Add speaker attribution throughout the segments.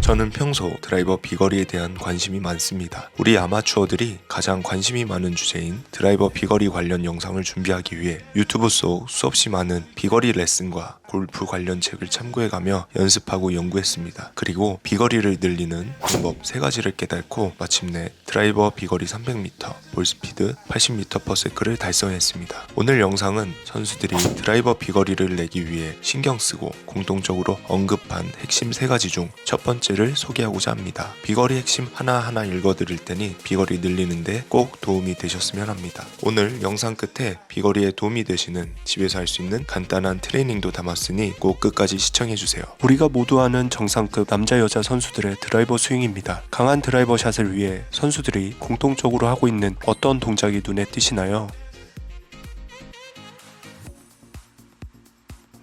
Speaker 1: 저는 평소 드라이버 비거리에 대한 관심이 많습니다. 우리 아마추어들이 가장 관심이 많은 주제인 드라이버 비거리 관련 영상을 준비하기 위해 유튜브 속 수없이 많은 비거리 레슨과 골프 관련 책을 참고해가며 연습하고 연구했습니다. 그리고 비거리를 늘리는 방법 3가지를 깨닫고 마침내 드라이버 비거리 300m, 볼스피드 80m/s를 달성했습니다. 오늘 영상은 선수들이 드라이버 비거리를 내기 위해 신경쓰고 공통적으로 언급한 핵심 3가지 중 첫 번째를 소개하고자 합니다. 비거리 핵심 하나하나 읽어드릴 테니 비거리 늘리는데 꼭 도움이 되셨으면 합니다. 오늘 영상 끝에 비거리에 도움이 되시는 집에서 할 수 있는 간단한 트레이닝도 담았으니 꼭 끝까지 시청해주세요. 우리가 모두 아는 정상급 남자 여자 선수들의 드라이버 스윙입니다. 강한 드라이버 샷을 위해 선수들이 공통적으로 하고 있는 어떤 동작이 눈에 띄시나요?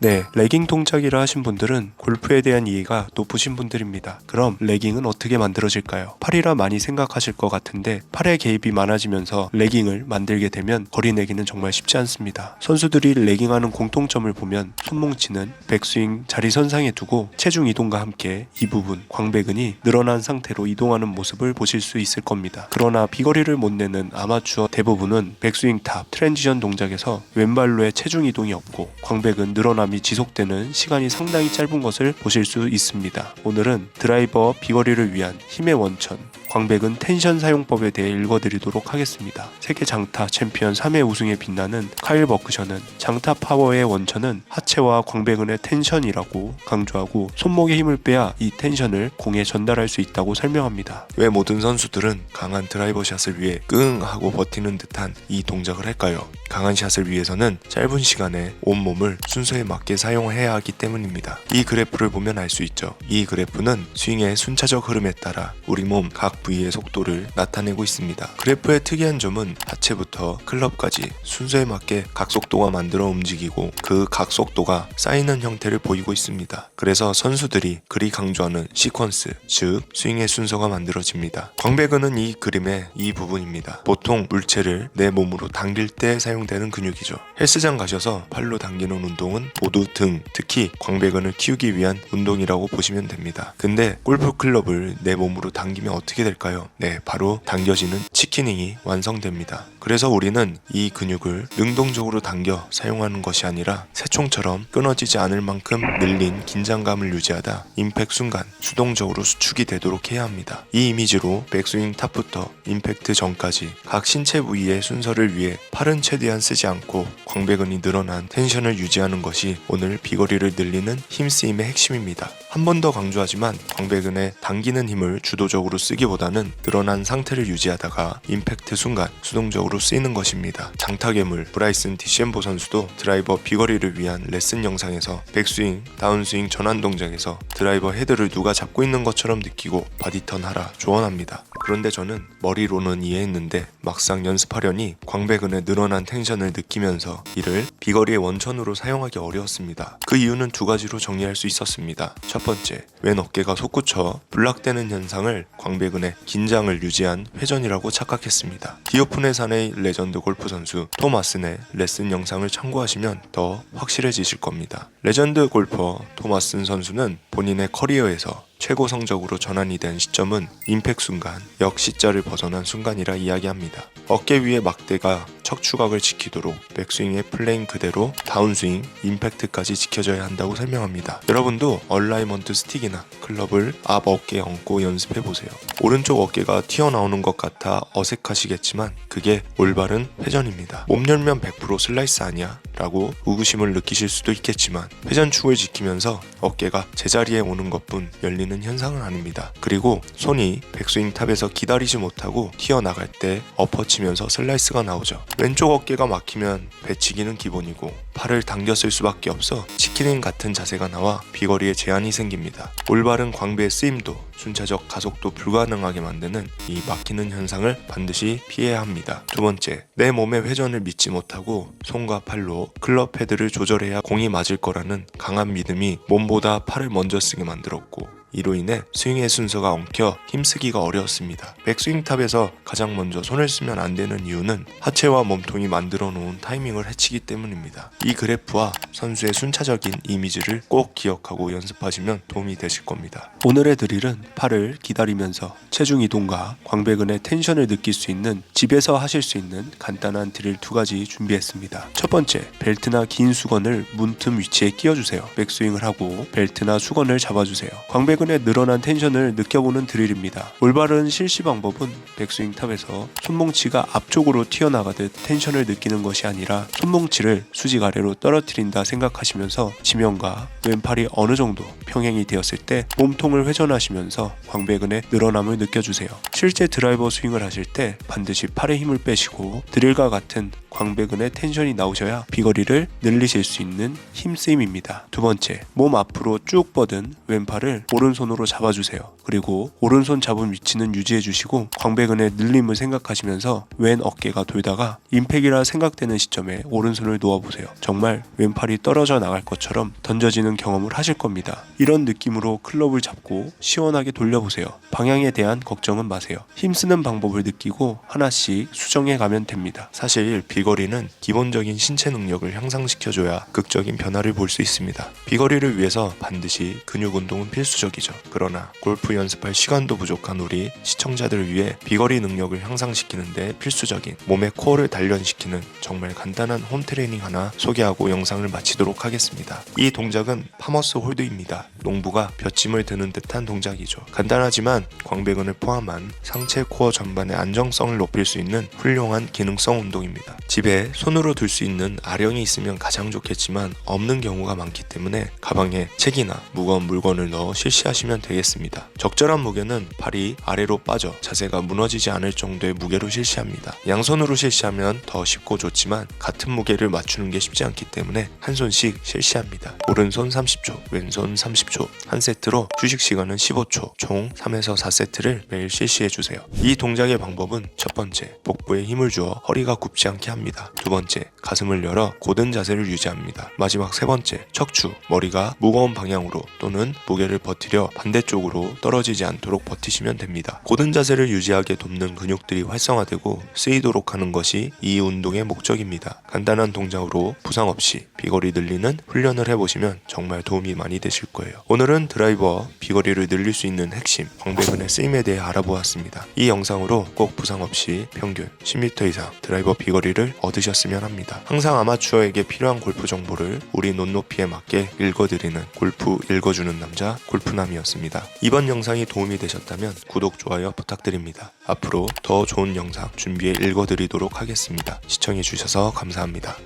Speaker 1: 네, 레깅 동작이라 하신 분들은 골프에 대한 이해가 높으신 분들입니다. 그럼 레깅은 어떻게 만들어질까요? 팔이라 많이 생각하실 것 같은데 팔의 개입이 많아지면서 레깅을 만들게 되면 거리 내기는 정말 쉽지 않습니다. 선수들이 레깅하는 공통점을 보면 손뭉치는 백스윙 자리선상에 두고 체중 이동과 함께 이 부분 광배근이 늘어난 상태로 이동하는 모습을 보실 수 있을 겁니다. 그러나 비거리를 못 내는 아마추어 대부분은 백스윙 탑, 트랜지션 동작에서 왼발로의 체중 이동이 없고 광배근 늘어남이 지속되는 시간이 상당히 짧은 것을 보실 수 있습니다. 오늘은 드라이버 비거리를 위한 힘의 원천, 광배근 텐션 사용법에 대해 읽어드리도록 하겠습니다. 세계 장타 챔피언 3회 우승에 빛나는 카일 버크셔는 장타 파워의 원천은 하체와 광배근의 텐션이라고 강조하고 손목에 힘을 빼야 이 텐션을 공에 전달할 수 있다고 설명합니다. 왜 모든 선수들은 강한 드라이버 샷을 위해 끙 하고 버티는 듯한 이 동작을 할까요? 강한 샷을 위해서는 짧은 시간에 온몸을 순서에 맞게 사용해야 하기 때문입니다. 이 그래프를 보면 알 수 있죠. 이 그래프는 스윙의 순차적 흐름에 따라 우리 몸 각 부위의 속도를 나타내고 있습니다. 그래프의 특이한 점은 하체부터 클럽까지 순서에 맞게 각속도가 만들어 움직이고 그 각속도가 쌓이는 형태를 보이고 있습니다. 그래서 선수들이 그리 강조하는 시퀀스, 즉 스윙의 순서가 만들어집니다. 광배근은 이 그림의 이 부분입니다. 보통 물체를 내 몸으로 당길 때 사용되는 근육이죠. 헬스장 가셔서 팔로 당기는 운동은 모두 등, 특히 광배근을 키우기 위한 운동이라고 보시면 됩니다. 근데 골프 클럽을 내 몸으로 당기면 어떻게 될까요? 네, 바로 당겨지는 치키닝이 완성됩니다. 그래서 우리는 이 근육을 능동적으로 당겨 사용하는 것이 아니라 새총처럼 끊어지지 않을 만큼 늘린 긴장감을 유지하다 임팩트 순간 수동적으로 수축이 되도록 해야 합니다. 이 이미지로 백스윙 탑부터 임팩트 전까지 각 신체 부위의 순서를 위해 팔은 최대한 쓰지 않고 광배근이 늘어난 텐션을 유지하는 것이 오늘 비거리를 늘리는 힘쓰임의 핵심입니다. 한 번 더 강조하지만 광배근에 당기는 힘을 주도적으로 쓰기보다는 늘어난 상태를 유지하다가 임팩트 순간 수동적으로 쓰이는 것입니다. 장타괴물 브라이슨 디셈보 선수도 드라이버 비거리를 위한 레슨 영상에서 백스윙, 다운스윙 전환 동작에서 드라이버 헤드를 누가 잡고 있는 것처럼 느끼고 바디턴 하라 조언합니다. 그런데 저는 머리로는 이해했는데 막상 연습하려니 광배근에 늘어난 텐션을 느끼면서 이를 비거리의 원천으로 사용하기 어려웠습니다. 그 이유는 2가지로 정리할 수 있었습니다. 첫 번째, 왼 어깨가 솟구쳐 블락되는 현상을 광배근의 긴장을 유지한 회전이라고 착각했습니다. 디오픈의 사내의 레전드 골프 선수 토마슨의 레슨 영상을 참고하시면 더 확실해지실 겁니다. 레전드 골퍼 토마슨 선수는 본인의 커리어에서 최고 성적으로 전환이 된 시점은 임팩트 순간, 역시자를 벗어난 순간이라 이야기합니다. 어깨 위에 막대가 척추각을 지키도록 백스윙의 플레인 그대로 다운스윙, 임팩트까지 지켜져야 한다고 설명합니다. 여러분도 얼라이먼트 스틱이나 클럽을 앞 어깨에 얹고 연습해보세요. 오른쪽 어깨가 튀어나오는 것 같아 어색하시겠지만 그게 올바른 회전입니다. 몸 열면 100% 슬라이스 아니야? 라고 의구심을 느끼실 수도 있겠지만 회전축을 지키면서 어깨가 제자리에 오는 것뿐 열리는 현상은 아닙니다. 그리고 손이 백스윙 탑에서 기다리지 못하고 튀어나갈 때 엎어치면서 슬라이스가 나오죠. 왼쪽 어깨가 막히면 배치기는 기본이고 팔을 당겼을 수밖에 없어 치키닝 같은 자세가 나와 비거리에 제한이 생깁니다. 올바른 광배의 쓰임도 순차적 가속도 불가능하게 만드는 이 막히는 현상을 반드시 피해야 합니다. 두 번째, 내 몸의 회전을 믿지 못하고 손과 팔로 클럽 헤드를 조절해야 공이 맞을 거라는 강한 믿음이 몸보다 팔을 먼저 쓰게 만들었고
Speaker 2: 이로 인해 스윙의 순서가 엉켜 힘쓰기가 어려웠습니다. 백스윙탑에서 가장 먼저 손을 쓰면 안 되는 이유는 하체와 몸통이 만들어 놓은 타이밍을 해치기 때문입니다. 이 그래프와 선수의 순차적인 이미지를 꼭 기억하고 연습하시면 도움이 되실 겁니다.
Speaker 1: 오늘의 드릴은 팔을 기다리면서 체중 이동과 광배근의 텐션을 느낄 수 있는 집에서 하실 수 있는 간단한 드릴 2가지 준비했습니다. 첫 번째, 벨트나 긴 수건을 문틈 위치에 끼워주세요. 백스윙을 하고 벨트나 수건을 잡아주세요. 광배근의 늘어난 텐션을 느껴보는 드릴입니다. 올바른 실시 방법은 백스윙 탑에서 손뭉치가 앞쪽으로 튀어나가듯 텐션을 느끼는 것이 아니라 손뭉치를 수직 아래로 떨어뜨린다 생각하시면서 지면과 왼팔이 어느 정도 평행이 되었을 때 몸통을 회전하시면서 광배근의 늘어남을 느껴주세요. 실제 드라이버 스윙을 하실 때 반드시 팔에 힘을 빼시고 드릴과 같은 광배근의 텐션이 나오셔야 비거리를 늘리실 수 있는 힘쓰임입니다. 두 번째, 몸 앞으로 쭉 뻗은 왼팔을 오른손으로 잡아주세요. 그리고 오른손 잡은 위치는 유지해주시고 광배근의 늘림을 생각하시면서 왼 어깨가 돌다가 임팩이라 생각되는 시점에 오른손을 놓아보세요. 정말 왼팔이 떨어져 나갈 것처럼 던져지는 경험을 하실 겁니다. 이런 느낌으로 클럽을 잡고 시원하게 돌려보세요. 방향에 대한 걱정은 마세요. 힘쓰는 방법을 느끼고 하나씩 수정해 가면 됩니다.
Speaker 2: 사실 비거리는 기본적인 신체 능력을 향상시켜줘야 극적인 변화를 볼 수 있습니다. 비거리를 위해서 반드시 근육 운동은 필수적이죠. 그러나 골프 연습할 시간도 부족한 우리 시청자들을 위해 비거리 능력을 향상시키는데 필수적인 몸의 코어를 단련시키는 정말 간단한 홈 트레이닝 하나 소개하고 영상을 마치도록 하겠습니다. 이 동작은 파머스 홀드입니다. 농부가 벼짐을 드는 듯한 동작이죠. 간단하지만 광배근을 포함한 상체 코어 전반의 안정성을 높일 수 있는 훌륭한 기능성 운동입니다. 집에 손으로 들 수 있는 아령이 있으면 가장 좋겠지만 없는 경우가 많기 때문에 가방에 책이나 무거운 물건을 넣어 실시하시면 되겠습니다. 적절한 무게는 발이 아래로 빠져 자세가 무너지지 않을 정도의 무게로 실시합니다. 양손으로 실시하면 더 쉽고 좋지만 같은 무게를 맞추는 게 쉽지 않기 때문에 한 손씩 실시합니다. 오른손 30초, 왼손 30초, 한 세트로 휴식 시간은 15초, 총 3에서 4세트를 매일 실시해주세요. 이 동작의 방법은 첫 번째, 복부에 힘을 주어 허리가 굽지 않게 합니다. 두 번째, 가슴을 열어 고든 자세를 유지합니다. 마지막 세 번째, 척추, 머리가 무거운 방향으로 또는 무게를 버티려 반대쪽으로 떨어지지 않도록 버티시면 됩니다. 고든 자세를 유지하게 돕는 근육들이 활성화되고 쓰이도록 하는 것이 이 운동의 목적입니다. 간단한 동작으로 부상 없이 비거리 늘리는 훈련을 해보시면 정말 도움이 많이 되실 거예요. 오늘은 드라이버 비거리를 늘릴 수 있는 핵심, 광배근의 쓰임에 대해 알아보았습니다. 이 영상으로 꼭 부상 없이 평균 10m 이상 드라이버 비거리를 얻으셨으면 합니다. 항상 아마추어에게 필요한 골프 정보를 우리 눈높이에 맞게 읽어드리는 골프 읽어주는 남자 골프남이었습니다. 이번 영상이 도움이 되셨다면 구독, 좋아요 부탁드립니다. 앞으로 더 좋은 영상 준비해 읽어드리도록 하겠습니다. 시청해주셔서 감사합니다.